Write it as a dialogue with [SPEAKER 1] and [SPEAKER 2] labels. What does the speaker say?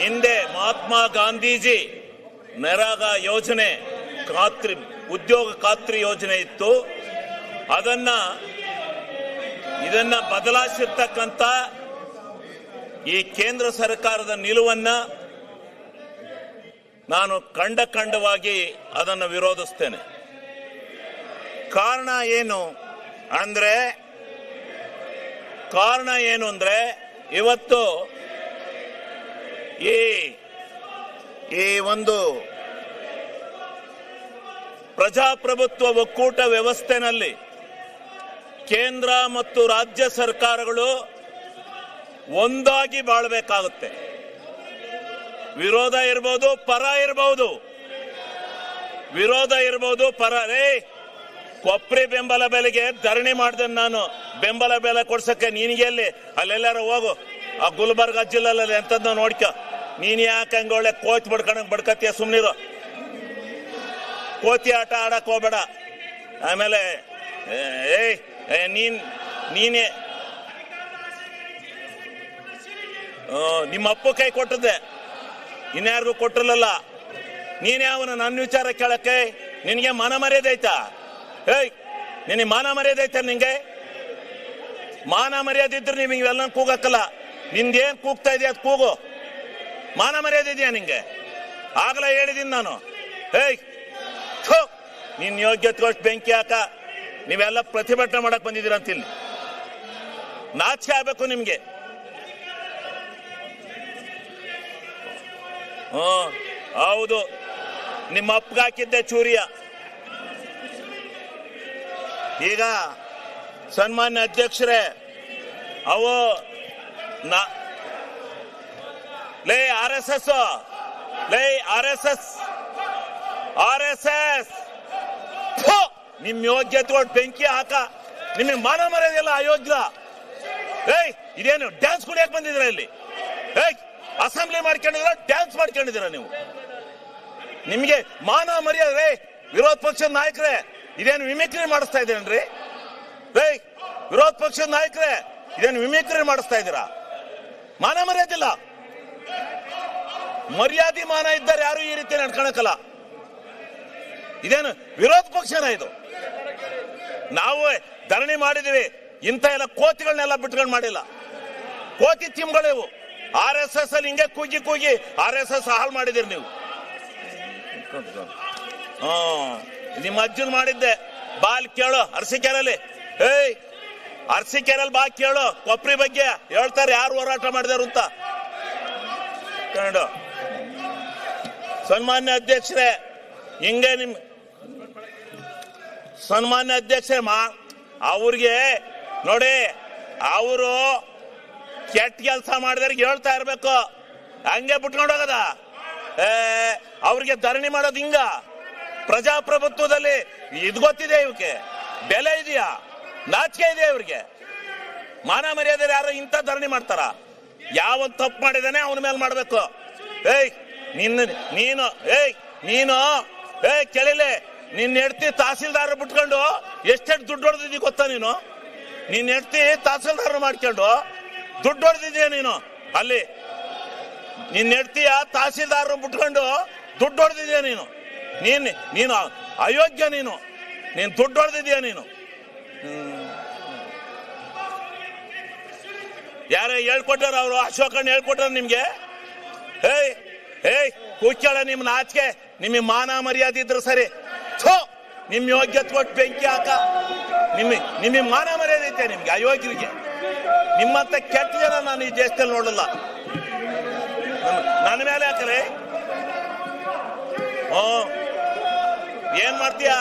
[SPEAKER 1] ಹಿಂದೆ ಮಹಾತ್ಮ ಗಾಂಧೀಜಿ ನರೇಗಾ ಯೋಜನೆ ಉದ್ಯೋಗ ಖಾತ್ರಿ ಯೋಜನೆ ಇತ್ತು. ಇದನ್ನ ಬದಲಾಯಿಸಿರ್ತಕ್ಕಂಥ ಈ ಕೇಂದ್ರ ಸರ್ಕಾರದ ನಿಲುವನ್ನ ನಾನು ಖಂಡವಾಗಿ ಅದನ್ನು ವಿರೋಧಿಸ್ತೇನೆ. ಕಾರಣ ಏನು ಅಂದ್ರೆ ಇವತ್ತು ಈ ಒಂದು ಪ್ರಜಾಪ್ರಭುತ್ವ ಒಕ್ಕೂಟ ವ್ಯವಸ್ಥೆನಲ್ಲಿ ಕೇಂದ್ರ ಮತ್ತು ರಾಜ್ಯ ಸರ್ಕಾರಗಳು ಒಂದಾಗಿ ಬಾಳಬೇಕಾಗುತ್ತೆ. ವಿರೋಧ ಇರಬಹುದು, ಪರ ಕೊಪ್ರಿ ಬೆಂಬಲ ಬೆಲೆಗೆ ಧರಣಿ ಮಾಡಿದೆ ನಾನು. ಬೆಂಬಲ ಬೆಲೆ ಕೊಡ್ಸಕ್ಕೆ ನಿನಗೆ ಎಲ್ಲಿ? ಅಲ್ಲೆಲ್ಲಾರು ಹೋಗು, ಆ ಗುಲ್ಬರ್ಗ ಜಿಲ್ಲೆಯಲ್ಲಿ ಎಂತದ್ದು ನೋಡ್ಕ. ನೀನ್ ಯಾಕೆ ಹಂಗ ಒಳ್ಳೆ ಕೋಚ್ ಬಡ್ಕತ್ತೀಯ? ಸುಮ್ನಿರು, ಕೋತಿ ಆಟ ಆಡಕ್ ಹೋಗ್ಬೇಡ. ಆಮೇಲೆ ನೀನೇ ನಿಮ್ಮ ಅಪ್ಪ ಕೈ ಕೊಟ್ಟದ್ದೆ, ಇನ್ಯಾರಿಗೂ ಕೊಟ್ಟಿರಲಿಲ್ಲ. ನೀನೇ ಅವನು ನನ್ನ ವಿಚಾರ ಕೇಳಕ್ಕೆ ನಿನಗೆ ಮಾನ ಮರ್ಯಾದೆ ಐತಾ? ನಿನಗೆ ಮಾನ ಮರ್ಯಾದೆ ಐತ? ನಿಂಗೆ ಮಾನ ಮರ್ಯಾದೆ ಇದ್ರೆ ನೀವು ಇವೆಲ್ಲ ಕೂಗಕ್ಕಲ್ಲ. ನಿಂದೇನ್ ಕೂಗ್ತಾ ಇದೆಯಾ ಅದು ಕೂಗು. ಮಾನ ಮರ್ಯಾದೆ ಇದೆಯಾ ನಿಂಗೆ? ಆಗಲೇ ಹೇಳಿದೀನಿ ನಾನು. ನಿನ್ ಯೋಗ್ಯತೆ ಅಷ್ಟು ಬೆಂಕಿ ಹಾಕ. ನೀವೆಲ್ಲ ಪ್ರತಿಭಟನೆ ಮಾಡಕ್ ಬಂದಿದ್ದೀರ ಅಂತಿಲ್ಲಿ. ನಾಚಿಕೆ ಆಗ್ಬೇಕು ನಿಮ್ಗೆ. ಹೌದು, ನಿಮ್ಮ ಅಪ್ಪಗೆ ಹಾಕಿದ್ದೆ ಚೂರಿಯ. ಈಗ ಸನ್ಮಾನ್ಯ ಅಧ್ಯಕ್ಷರೇ, ಆರ್ ಎಸ್ ಎಸ್ ನಿಮ್ ಯೋಗ್ಯತೆ ಬೆಂಕಿ ಹಾಕ. ನಿಮಗೆ ಮಾನ ಮರ್ಯಾದೆಲ್ಲ ಅಯೋಗ್ಯ. ಇದೇನು ಡ್ಯಾನ್ಸ್ ಕುಡಿಯಕ್ ಬಂದಿದ್ರ ಇಲ್ಲಿ? ಅಸೆಂಬ್ಲಿ ಮಾಡ್ಕೊಂಡಿದ್ರ, ಡ್ಯಾನ್ಸ್ ಮಾಡ್ಕೊಂಡಿದ್ದೀರ ನೀವು? ನಿಮ್ಗೆ ಮಾನ ಮರ್ಯಾದೆ? ವಿರೋಧ ಪಕ್ಷದ ನಾಯಕರೇ, ಇದೇನು ಮಿಮಿಕ್ರಿ ಮಾಡಿಸ್ತಾ ಇದ್ದೀರೇನ್ರಿ? ವಿರೋಧ ಪಕ್ಷದ ನಾಯಕರೇ, ಇದೇನು ಮಿಮಿಕ್ರಿ ಮಾಡಿಸ್ತಾ ಇದ್ದೀರಾ? ಮಾನ ಮರ್ಯಾದಿಲ್ಲ. ಮರ್ಯಾದೆ ಮಾನ ಇದ್ದಾರೆ ಯಾರು ಈ ರೀತಿ ನಡ್ಕೊಳಕಲ್ಲ. ಇದೇನು ವಿರೋಧ ಪಕ್ಷನ ಇದು? ನಾವು ಧರಣಿ ಮಾಡಿದೀವಿ. ಇಂಥ ಎಲ್ಲ ಕೋತಿಗಳನ್ನೆಲ್ಲ ಬಿಟ್ಕೊಂಡು ಮಾಡಿಲ್ಲ. ಕೋತಿ ತಿಮ್ಗಳಿವು. RSS ಅಲ್ಲಿ ಹಿಂಗೆ ಕೂಗಿ RSS ಹಾಳು ಮಾಡಿದಿರಿ ನೀವು. ನಿಮ್ಮ ಅಜ್ಜನ್ ಮಾಡಿದ್ದೆ. ಬಾಲ್ ಕೇಳು ಅರಸೀಕೆರೆಯಲ್ಲಿ. ಅರಸೀಕೆರೆಯಲ್ಲಿ ಬಾ ಕೇಳು, ಕೊಪ್ರಿ ಬಗ್ಗೆ ಹೇಳ್ತಾರೆ ಯಾರು ಹೋರಾಟ ಮಾಡಿದಾರು ಅಂತ. ಸನ್ಮಾನ್ಯ ಅಧ್ಯಕ್ಷರೇ, ಹಿಂಗೆ ಸನ್ಮಾನ್ಯ ಅಧ್ಯಕ್ಷರೇ, ಅವ್ರಿಗೆ ನೋಡಿ, ಅವರು ಕೆಟ್ಟ ಕೆಲಸ ಮಾಡಿದವ್ರಿಗೆ ಹೇಳ್ತಾ ಇರ್ಬೇಕು. ಹಂಗೆ ಬಿಟ್ಕೊಂಡು ಹೋಗದ? ಅವ್ರಿಗೆ ಧರಣಿ ಮಾಡೋದು ಹಿಂಗ? ಪ್ರಜಾಪ್ರಭುತ್ವದಲ್ಲಿ ಇದು ಗೊತ್ತಿದೆ, ಇವಕ್ಕೆ ಬೆಲೆ ಇದೆಯಾ? ನಾಚಿಕೆ ಇದೆಯಾ ಇವ್ರಿಗೆ? ಮಾನ ಮರ್ಯಾದೆ ಯಾರು ಇಂಥ ಧರಣಿ ಮಾಡ್ತಾರ? ಯಾವ ತಪ್ಪು ಮಾಡಿದಾನೆ ಅವನ ಮೇಲೆ ಮಾಡ್ಬೇಕು. ನೀನು ಕೇಳಿಲೆ, ನಿನ್ನ ಹೆಂಡ್ತಿ ತಹಸೀಲ್ದಾರ್ ಬಿಟ್ಕೊಂಡು ಎಷ್ಟೆಷ್ಟು ದುಡ್ಡು ಹೊಡೆದಿದ್ದೀ ಗೊತ್ತಾ ನೀನು? ನಿನ್ನ ಹೆಂಡ್ತಿ ತಹಸೀಲ್ದಾರ್ ಮಾಡ್ಕೊಂಡು ದುಡ್ಡು ಹೊಡೆದಿದ್ದೀಯ ನೀನು. ಅಲ್ಲಿ ನಿನ್ನ ಹೆಂಡ್ತಿಯ ತಹಸೀಲ್ದಾರ್ ಬಿಟ್ಕೊಂಡು ದುಡ್ಡು ಹೊಡೆದಿದ್ದೀಯ ನೀನು. ನೀನು ಅಯೋಗ್ಯ. ನೀನು ದುಡ್ಡು ಹೊಡೆದಿದ್ದೀಯ ನೀನು. ಯಾರೇ ಹೇಳ್ಕೊಟ್ಟಾರ? ಅವರು ಅಶೋಕಣ್ಣ ಹೇಳ್ಕೊಟ್ಟಾರ ನಿಮ್ಗೆ? ಕೂಚ್ಚಾಳ ನಿಮ್ ನಾಚಿಕೆ. ನಿಮಗೆ ಮಾನ ಮರ್ಯಾದೆ ಇದ್ರೆ ಸರಿ. ನಿಮ್ ಯೋಗ್ಯತೆ ಕೊಟ್ಟು ಬೆಂಕಿ ಹಾಕ. ನಿಮಗೆ ಮಾನ ಮರ್ಯಾದೆ ಐತೆ ನಿಮ್ಗೆ? ಅಯೋಗ್ಯರಿಗೆ ನಿಮ್ಮಂತ ಕೆಟ್ಟ ಜನ ನಾನು ಈ ದೇಶದಲ್ಲಿ ನೋಡಲ್ಲ. ನನ್ನ ಮೇಲೆ ಹಾಕಲೇ ಏನ್ ಮಾಡ್ತೀಯ?